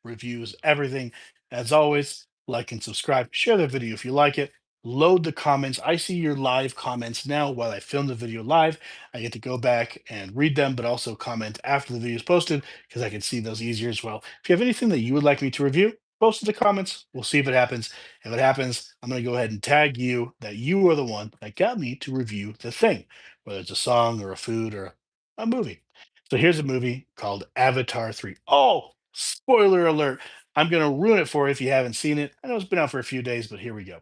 reviews, everything. As always, like and subscribe, share the video if you like it. Load the comments. I see your live comments now while I film the video live. I get to go back and read them, but also comment after the video is posted because I can see those easier as well. If you have anything that you would like me to review, post in the comments. We'll see if it happens. If it happens, I'm going to go ahead and tag you that you are the one that got me to review the thing, whether it's a song or a food or a movie. So here's a movie called Avatar 3. Oh, spoiler alert. I'm going to ruin it for you if you haven't seen it. I know it's been out for a few days, but here we go.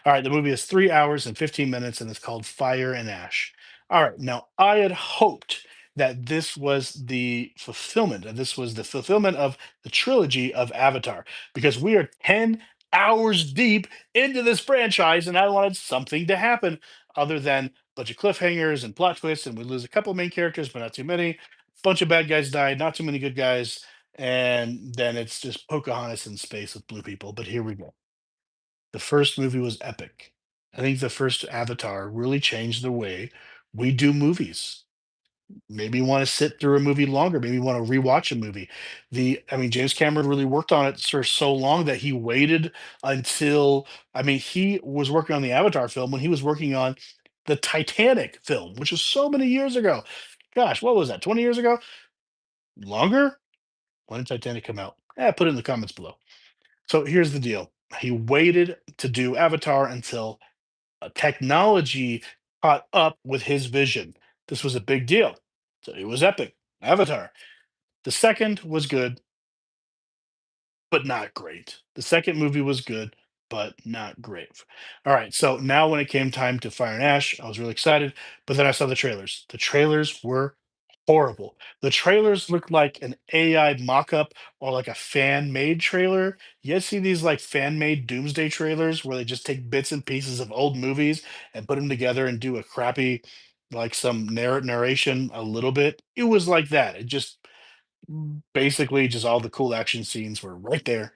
All right, the movie is 3 hours and 15 minutes and it's called Fire and Ash. All right, now I had hoped that this was the fulfillment, that this was the fulfillment of the trilogy of Avatar, because we are 10 hours deep into this franchise and I wanted something to happen other than a bunch of cliffhangers and plot twists, and we lose a couple main characters, but not too many. Bunch of bad guys died, not too many good guys, and then it's just Pocahontas in space with blue people. But here we go. The first movie was epic. I think the first Avatar really changed the way we do movies. Maybe you want to sit through a movie longer. Maybe you want to rewatch a movie. I mean, James Cameron really worked on it for so long that he waited until, I mean, he was working on the Avatar film when he was working on the Titanic film, which was so many years ago. Gosh, what was that? 20 years ago? Longer? When did Titanic come out? Put it in the comments below. So here's the deal. He waited to do Avatar until technology caught up with his vision. This was a big deal. So it was epic. Avatar. The second was good, but not great. The second movie was good, but not great. All right. So now when it came time to Fire and Ash, I was really excited, but then I saw the trailers. The trailers were horrible. The trailers looked like an AI mock-up or like a fan-made trailer. You see these like fan-made doomsday trailers where they just take bits and pieces of old movies and put them together and do a crappy, like some narration a little bit. It was like that. It just basically just all the cool action scenes were right there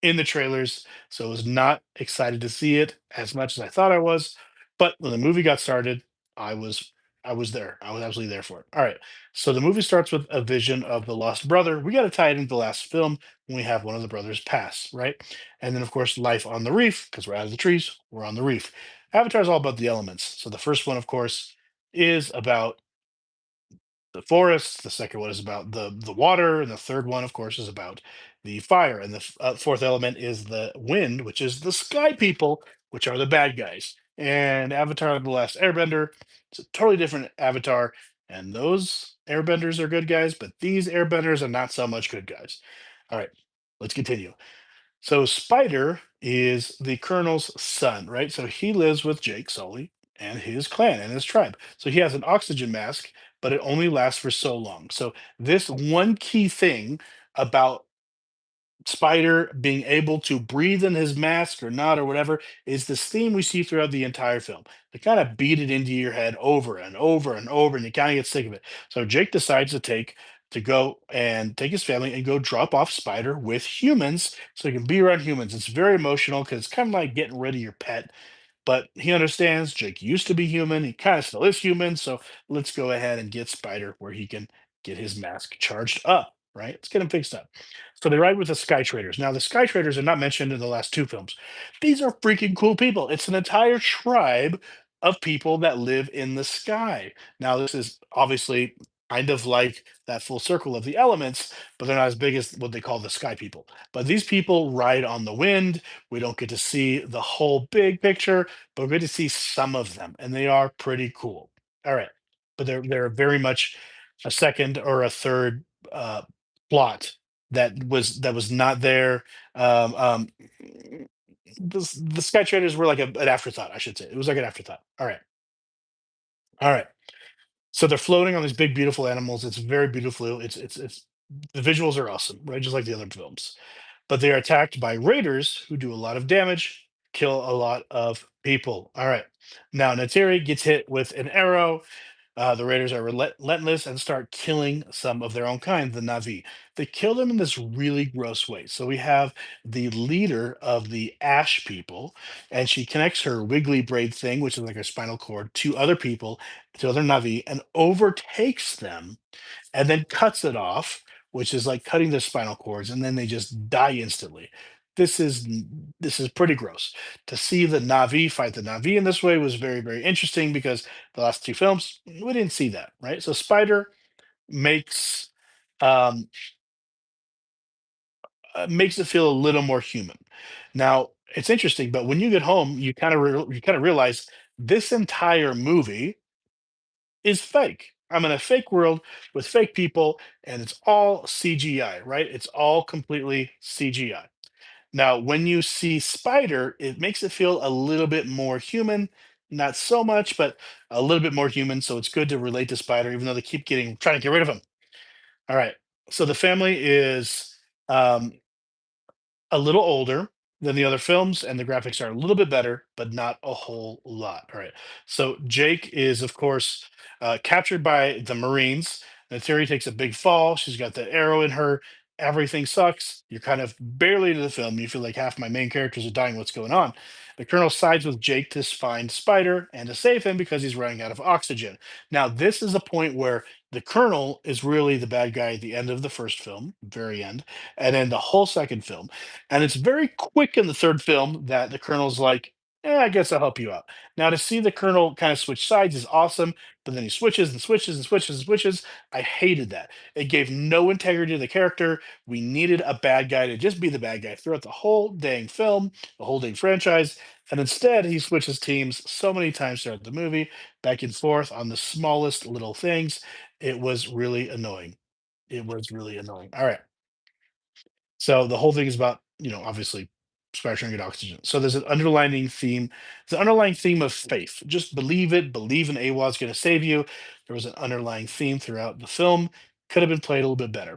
in the trailers, so I was not excited to see it as much as I thought I was. But when the movie got started, I was I was there. I was absolutely there for it. All right. So the movie starts with a vision of the lost brother. We got to tie it into the last film when we have one of the brothers pass, right? And then of course life on the reef, because we're out of the trees, we're on the reef. Avatar is all about the elements. So the first one, of course, is about the forest. The second one is about the water, and the third one, of course, is about the fire. And the fourth element is the wind, which is the sky people, which are the bad guys. And Avatar: The Last Airbender, it's a totally different Avatar, and those Airbenders are good guys, but these Airbenders are not so much good guys. All right, let's continue. So Spider is the colonel's son, right? So he lives with Jake Sully and his clan and his tribe. So he has an oxygen mask, but it only lasts for so long. So this one key thing about Spider being able to breathe in his mask or not or whatever is this theme we see throughout the entire film. They kind of beat it into your head over and over and over, and you kind of get sick of it. So Jake decides to go and take his family and go drop off Spider with humans so he can be around humans. It's very emotional because it's kind of like getting rid of your pet, but he understands Jake used to be human. He kind of still is human. So let's go ahead and get Spider where he can get his mask charged up, right? Let's get him fixed up. So they ride with the Sky Traders. Now, the Sky Traders are not mentioned in the last two films. These are freaking cool people. It's an entire tribe of people that live in the sky. Now, this is obviously kind of like that full circle of the elements, but they're not as big as what they call the sky people. But these people ride on the wind. We don't get to see the whole big picture, but we get to see some of them, and they are pretty cool. All right, but they're very much a second or a third uh, plot that was not there. Um, um, the Sky Traders were like an afterthought, I should say. It was like an afterthought. All right. So they're floating on these big, beautiful animals. It's very beautiful. It's the visuals are awesome, right? Just like the other films. But they are attacked by raiders who do a lot of damage, kill a lot of people. All right. Now Nateri gets hit with an arrow. The raiders are relentless and start killing some of their own kind, the Navi. They kill them in this really gross way. So we have the leader of the Ash people, and she connects her wiggly braid thing, which is like her spinal cord, to other people, to other Navi, and overtakes them and then cuts it off which is like cutting their spinal cords and then they just die instantly. This is pretty gross. To see the Navi fight the Navi in this way was very, very interesting because the last two films we didn't see that, right? So Spider makes um, makes it feel a little more human. Now it's interesting, but when you get home, you kind of realize this entire movie is fake. I'm in a fake world with fake people, and it's all CGI, right? It's all completely CGI. Now, when you see Spider, it makes it feel a little bit more human. Not so much, but a little bit more human. So it's good to relate to Spider, even though they keep getting trying to get rid of him. All right. So the family is um, a little older than the other films, and the graphics are a little bit better, but not a whole lot. All right. So Jake is, of course, captured by the Marines. Neytiri takes a big fall. She's got the arrow in her. Everything sucks. You're kind of barely into the film. You feel like half my main characters are dying. What's going on? The colonel sides with Jake to find Spider and to save him because he's running out of oxygen. Now, this is a point where the colonel is really the bad guy at the end of the first film, very end, and then the whole second film. And it's very quick in the third film that the colonel's like, I guess I'll help you out. Now, to see the colonel kind of switch sides is awesome, but then he switches and switches and switches and switches. I hated that. It gave no integrity to the character. We needed a bad guy to just be the bad guy throughout the whole dang film, the whole dang franchise. And instead, he switches teams so many times throughout the movie, back and forth on the smallest little things. It was really annoying. It was really annoying. All right. So the whole thing is about, obviously Spider trying to get oxygen. So there's an underlining theme. The underlying theme of faith. Just believe it. Believe in AWA's going to save you. There was an underlying theme throughout the film. Could have been played a little bit better.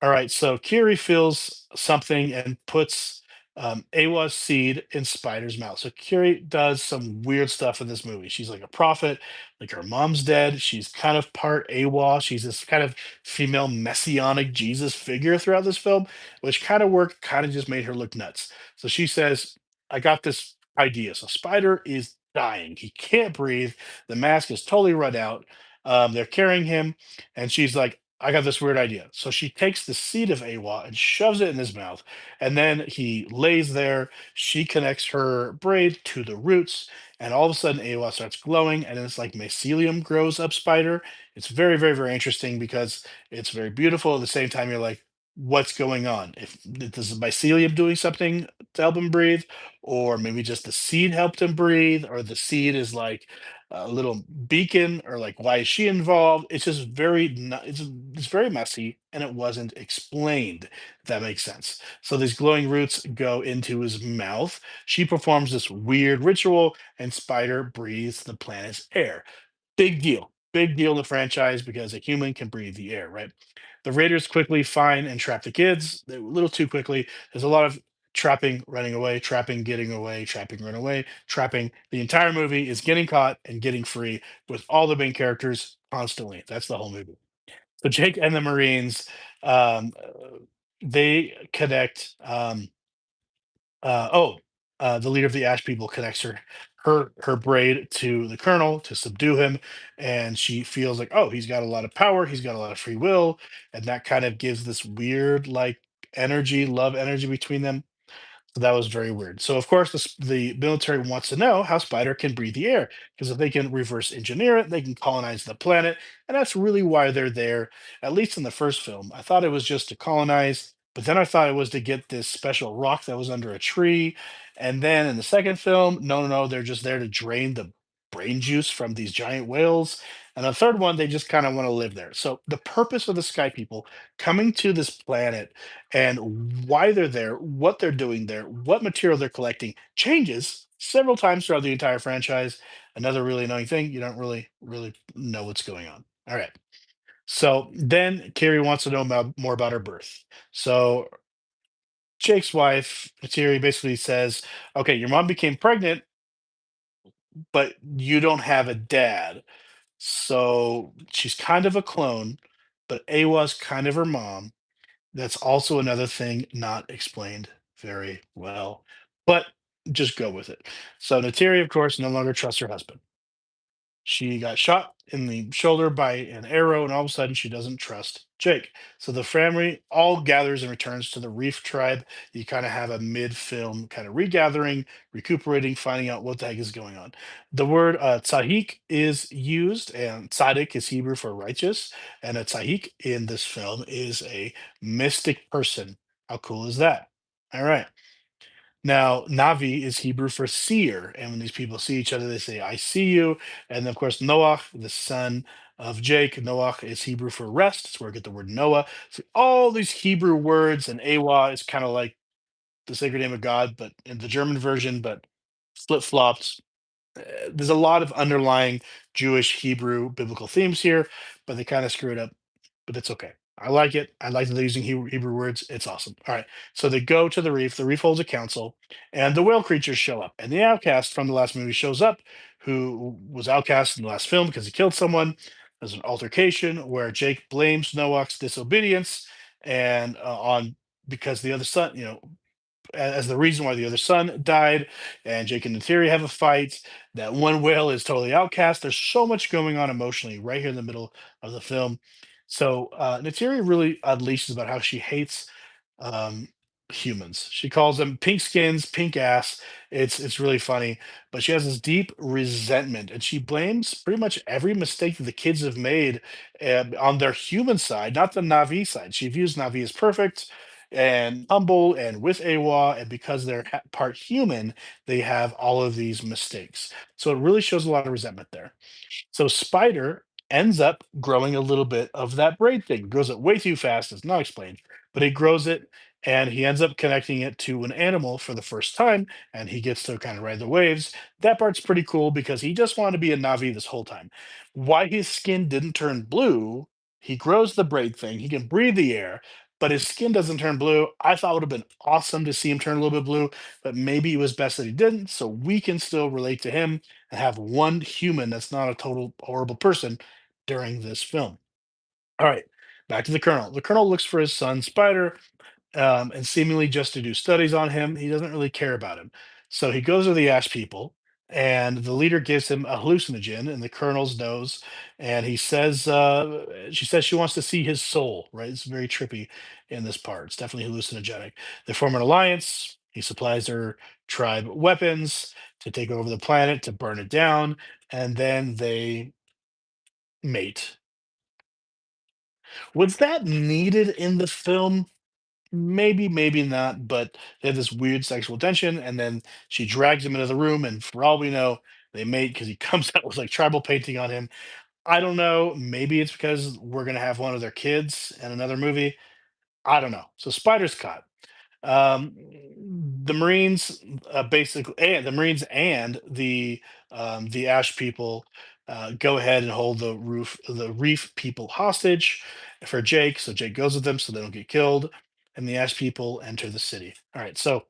All right, so Kiri feels something and puts Awa's seed in Spider's mouth. So Kiri does some weird stuff in this movie. She's like a prophet, like her mom's dead. She's kind of part Awa. She's this kind of female messianic Jesus figure throughout this film, which kind of worked, kind of just made her look nuts. So she says, I got this idea. So Spider is dying. He can't breathe. The mask is totally run out. They're carrying him, and she's like, I got this weird idea. So she takes the seed of Awa and shoves it in his mouth. And then he lays there. She connects her braid to the roots. And all of a sudden, Awa starts glowing. And it's like mycelium grows up Spider. It's very, very, very interesting because it's very beautiful. At the same time, you're like, what's going on? If this is mycelium doing something to help him breathe, or maybe just the seed helped him breathe, or the seed is like a little beacon, or like why is she involved? It's just it's very messy and it wasn't explained, if that makes sense. So these glowing roots go into his mouth. She performs this weird ritual and Spider breathes the planet's air. Big deal in the franchise because a human can breathe the air, right? The Raiders quickly find and trap the kids. They, a little too quickly. There's a lot of trapping, running away, trapping, getting away, trapping, run away, trapping. The entire movie is getting caught and getting free with all the main characters constantly. That's the whole movie. So Jake and the Marines, they connect. Oh, the leader of the Ash People connects her braid to the Colonel to subdue him, and she feels like, oh, he's got a lot of power, he's got a lot of free will, and that kind of gives this weird like energy, love energy between them. So that was very weird. So of course the military wants to know how Spider can breathe the air because if they can reverse engineer it, they can colonize the planet, and that's really why they're there. At least in the first film, I thought it was just to colonize, but then I thought it was to get this special rock that was under a tree, and then in the second film, no, no, no, they're just there to drain the brain juice from these giant whales. And the third one, they just kind of want to live there. So the purpose of the Sky People coming to this planet and why they're there, what they're doing there, what material they're collecting changes several times throughout the entire franchise. Another really annoying thing, you don't really know what's going on. All right. So then Carrie wants to know more about her birth. So Jake's wife, Terry, basically says, okay, your mom became pregnant, but you don't have a dad. So she's kind of a clone, but Awa's kind of her mom. That's also another thing not explained very well, but just go with it. So Nateri, of course, no longer trusts her husband. She got shot in the shoulder by an arrow, and all of a sudden she doesn't trust Jake. So the family all gathers and returns to the Reef tribe. You kind of have a mid-film kind of regathering, recuperating, finding out what the heck is going on. The word tzahik is used, and tzaddik is Hebrew for righteous, and a tzahik in this film is a mystic person. How cool is that? All right. Now, Navi is Hebrew for seer, and when these people see each other, they say, "I see you." And of course, Noach, the son of Jake, Noach is Hebrew for rest. That's where we get the word Noah. So all these Hebrew words, and Awa is kind of like the sacred name of God, but in the German version, but flip flopped. There's a lot of underlying Jewish, Hebrew, biblical themes here, but they kind of screw it up. But it's okay. I like it. I like that they're using Hebrew words. It's awesome. All right. So they go to the reef. The reef holds a council, and the whale creatures show up. And the outcast from the last movie shows up, who was outcast in the last film because he killed someone. There's an altercation where Jake blames Noach's disobedience and on because the other son, as the reason why the other son died, and Jake and Neytiri have a fight. That one whale is totally outcast. There's so much going on emotionally right here in the middle of the film. So Neytiri really unleashes about how she hates um, humans. She calls them pink skins, pink ass. It's really funny, but she has this deep resentment, and she blames pretty much every mistake that the kids have made on their human side, not the Navi side. She views Navi as perfect and humble and with Awa, and because they're part human, they have all of these mistakes. So it really shows a lot of resentment there. So Spider ends up growing a little bit of that braid thing. Grows it way too fast. It's not explained, but he grows it and he ends up connecting it to an animal for the first time, and he gets to kind of ride the waves. That part's pretty cool because he just wanted to be a Navi this whole time. Why his skin didn't turn blue, he grows the braid thing, he can breathe the air, but his skin doesn't turn blue. I thought it would have been awesome to see him turn a little bit blue, but maybe it was best that he didn't, so we can still relate to him and have one human that's not a total horrible person during this film. All right, back to the Colonel. The Colonel looks for his son Spider, and seemingly just to do studies on him. He doesn't really care about him. So he goes to the Ash people, and the leader gives him a hallucinogen in the Colonel's nose, and he says, she says she wants to see his soul. Right? It's very trippy in this part. It's definitely hallucinogenic. They form an alliance. He supplies their tribe weapons to take over the planet, to burn it down, and then they mate. Was that needed in the film? Maybe, maybe not, but they have this weird sexual tension, and then she drags him into the room, and for all we know, they mate because he comes out with like tribal painting on him. I don't know. Maybe it's because we're gonna have one of their kids in another movie. I don't know. So Spider's caught. Um, the Marines basically, and the Marines and the Ash people go ahead and hold the Reef people hostage for Jake. So Jake goes with them so they don't get killed, and the Ash people enter the city. All right, so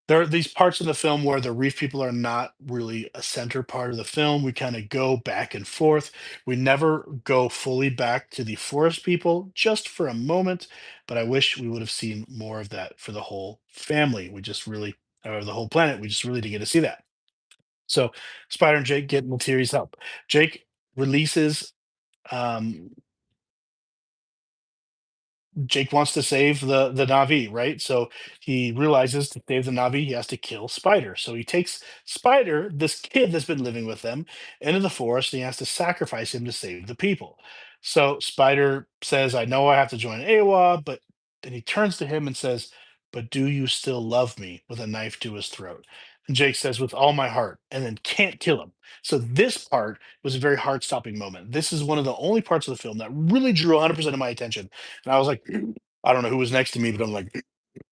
there are these parts of the film where the reef people are not really a center part of the film. We kind of go back and forth. We never go fully back to the forest people, just for a moment. But I wish we would have seen more of that for the whole family. We just really, or the whole planet, we just really didn't get to see that. So Spider and Jake get Maltiri's help. Jake releases um, Jake wants to save the Navi, right? So he realizes to save the Navi, he has to kill Spider. So he takes Spider, this kid that's been living with them, into the forest, and he has to sacrifice him to save the people. So Spider says, "I know I have to join AWA," but then he turns to him and says, "But do you still love me?" with a knife to his throat. And Jake says, "With all my heart," and then can't kill him. So this part was a very heart-stopping moment. This is one of the only parts of the film that really drew 100% of my attention, and I was like, I don't know who was next to me, but I'm like,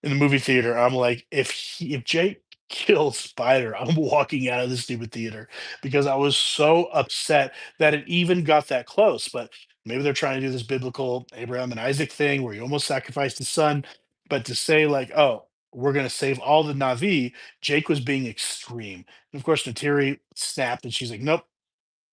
in the movie theater, I'm like, if Jake kills Spider, I'm walking out of the stupid theater because I was so upset that it even got that close. But maybe they're trying to do this biblical Abraham and Isaac thing where he almost sacrificed his son. But to say like, oh, we're gonna save all the Navi, Jake was being extreme. And of course, Natiri snapped, and she's like, nope,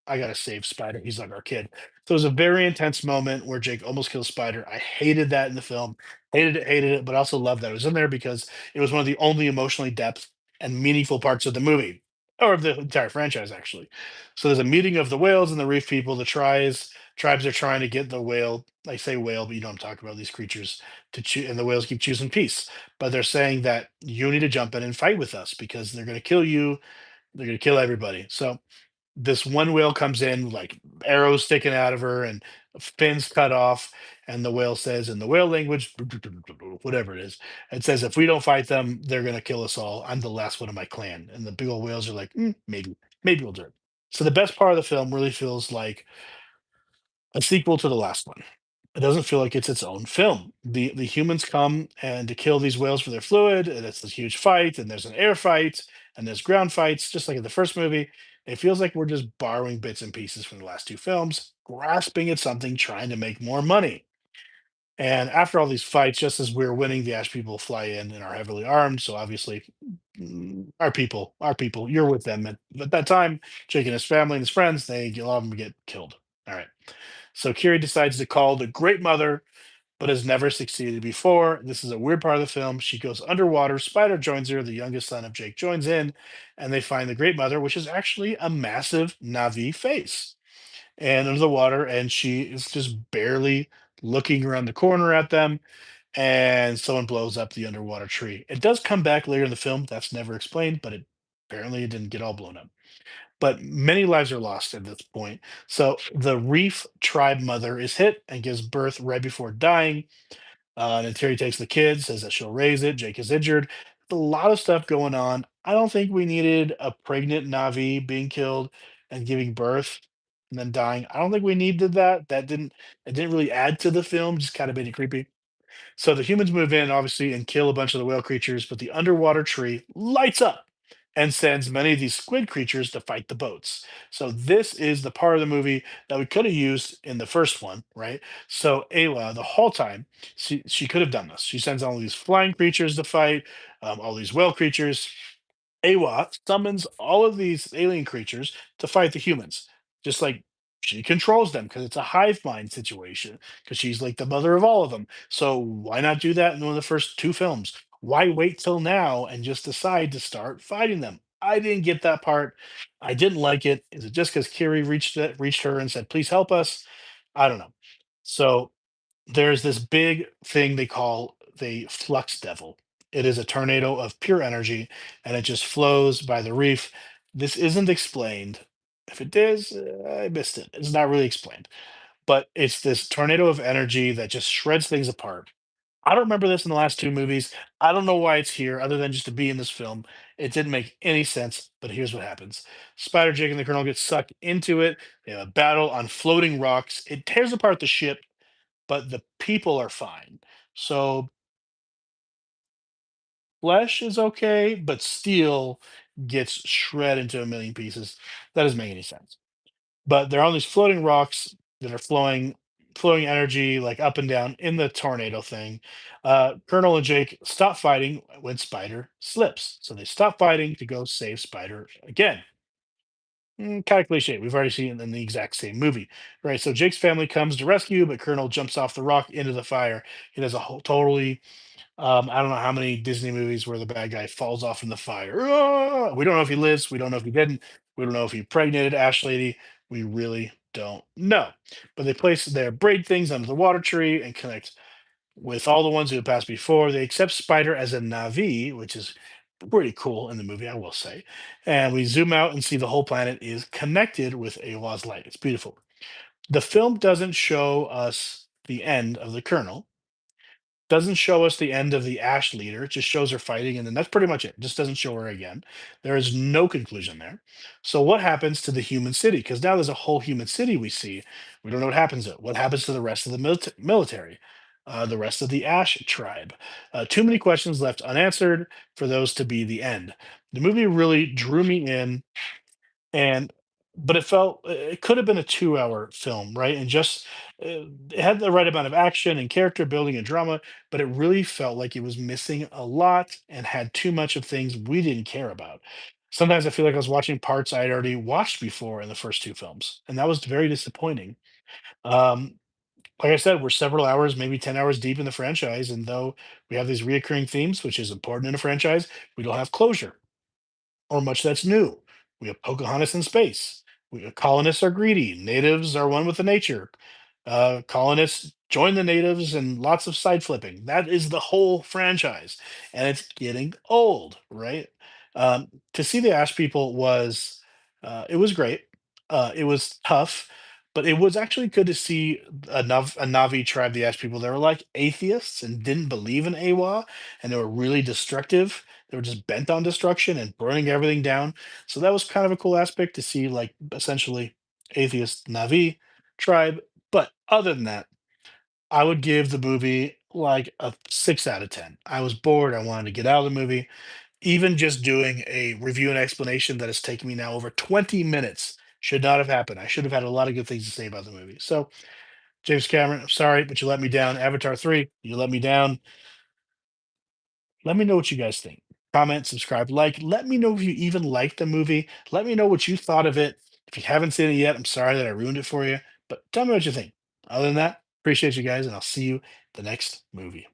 I gotta save Spider. He's like our kid. So it was a very intense moment where Jake almost kills Spider. I hated that in the film. Hated it, but I also loved that it was in there because it was one of the only emotionally depth and meaningful parts of the movie. or the entire franchise actually. So there's a meeting of the whales and the reef people. The tribes are trying to get the whale. I say whale, but you know what I'm talking about, these creatures to choose, and the whales keep choosing peace. But they're saying that you need to jump in and fight with us because they're going to kill you. They're going to kill everybody. So this one whale comes in, like arrows sticking out of her and fins cut off, and the whale says in the whale language, whatever it is, it says, if we don't fight them, they're going to kill us all. I'm the last one of my clan. And the big old whales are like, "Mm, maybe we'll do it." So the best part of the film really feels like a sequel to the last one. It doesn't feel like it's its own film. The humans come and to kill these whales for their fluid, and it's this huge fight, and there's an air fight, and there's ground fights, just like in the first movie. It feels like we're just borrowing bits and pieces from the last two films, grasping at something, trying to make more money. And after all these fights, just as we're winning, the Ash people fly in and are heavily armed. So obviously, our people, you're with them. At that time, Jake and his family and his friends, a lot of them get killed. All right. So Kiri decides to call the Great Mother, but has never succeeded before. This is a weird part of the film. She goes underwater. Spider joins her. The youngest son of Jake joins in, and they find the Great Mother, which is actually a massive Navi face, and under the water. And she is just barely looking around the corner at them. And someone blows up the underwater tree. It does come back later in the film. That's never explained, but it didn't get all blown up, but many lives are lost at this point. So the reef tribe mother is hit and gives birth right before dying. And Terry takes the kid, says that she'll raise it. Jake is injured. A lot of stuff going on. I don't think we needed a pregnant Navi being killed and giving birth and then dying. I don't think we needed that. It didn't really add to the film, just kind of made it creepy. So the humans move in, obviously, and kill a bunch of the whale creatures, but the underwater tree lights up and sends many of these squid creatures to fight the boats. So this is the part of the movie that we could have used in the first one, right? So Ayla, the whole time, she could have done this. She sends all these flying creatures to fight, all these whale creatures. Awa summons all of these alien creatures to fight the humans. Just like she controls them because it's a hive mind situation, because she's like the mother of all of them. So why not do that in one of the first two films? Why wait till now and just decide to start fighting them? I didn't get that part. I didn't like it. Is it just because Kiri reached her and said, "Please help us"? I don't know. So there's this big thing they call the flux devil. It is a tornado of pure energy, and it just flows by the reef. This isn't explained. If it is, I missed it. It's not really explained, but it's this tornado of energy that just shreds things apart. I don't remember this in the last two movies. I don't know why it's here, other than just to be in this film. It didn't make any sense, but here's what happens. Spider Jake and the Colonel get sucked into it. They have a battle on floating rocks. It tears apart the ship, but the people are fine. So flesh is okay, but steel gets shred into a million pieces. That doesn't make any sense. But they're on these floating rocks that are flowing energy like up and down in the tornado thing. Colonel and Jake stop fighting when Spider slips. So they stop fighting to go save Spider again. Kind of cliche. We've already seen it in the exact same movie, right? So Jake's family comes to rescue, but Colonel jumps off the rock into the fire. He does a whole totally I don't know how many Disney movies where the bad guy falls off in the fire. "Ah!" We don't know if he lives. We don't know if he didn't. We don't know if he impregnated Ash Lady. We really don't know. But they place their braid things under the water tree and connect with all the ones who have passed before. They accept Spider as a Navi, which is pretty cool in the movie, I will say. And we zoom out and see the whole planet is connected with Awa's light. It's beautiful. The film doesn't show us the end of the Colonel, doesn't show us the end of the Ash leader. It just shows her fighting, and then that's pretty much it. Just doesn't show her again. There is no conclusion there. So what happens to the human city? Because now there's a whole human city we see. We don't know what happens to it. What happens to the rest of the military? The rest of the Ash tribe. Too many questions left unanswered for those to be the end. The movie really drew me in, and but it felt it could have been a 2-hour film, right? And just it had the right amount of action and character building and drama, but it really felt like it was missing a lot and had too much of things we didn't care about. Sometimes I feel like I was watching parts I'd already watched before in the first two films, and that was very disappointing. um, like I said, we're several hours, maybe 10 hours deep in the franchise, and though we have these reoccurring themes, which is important in a franchise, we don't have closure or much that's new. We have Pocahontas in space. Colonists are greedy. Natives are one with the nature. Colonists join the natives and lots of side flipping. That is the whole franchise, and it's getting old, right? To see the Ash People was it was great. It was tough, but it was actually good to see a Navi tribe, the Ash People. They were like atheists and didn't believe in Awa, and they were really destructive. They were just bent on destruction and burning everything down. So that was kind of a cool aspect to see, like essentially atheist Navi tribe. But other than that, I would give the movie like a 6 out of 10. I was bored. I wanted to get out of the movie. Even just doing a review and explanation that has taken me now over 20 minutes should not have happened. I should have had a lot of good things to say about the movie. So, James Cameron, I'm sorry, but you let me down. Avatar 3, you let me down. Let me know what you guys think. Comment, subscribe, like. Let me know if you even liked the movie. Let me know what you thought of it. If you haven't seen it yet, I'm sorry that I ruined it for you, but tell me what you think. Other than that, appreciate you guys, and I'll see you the next movie.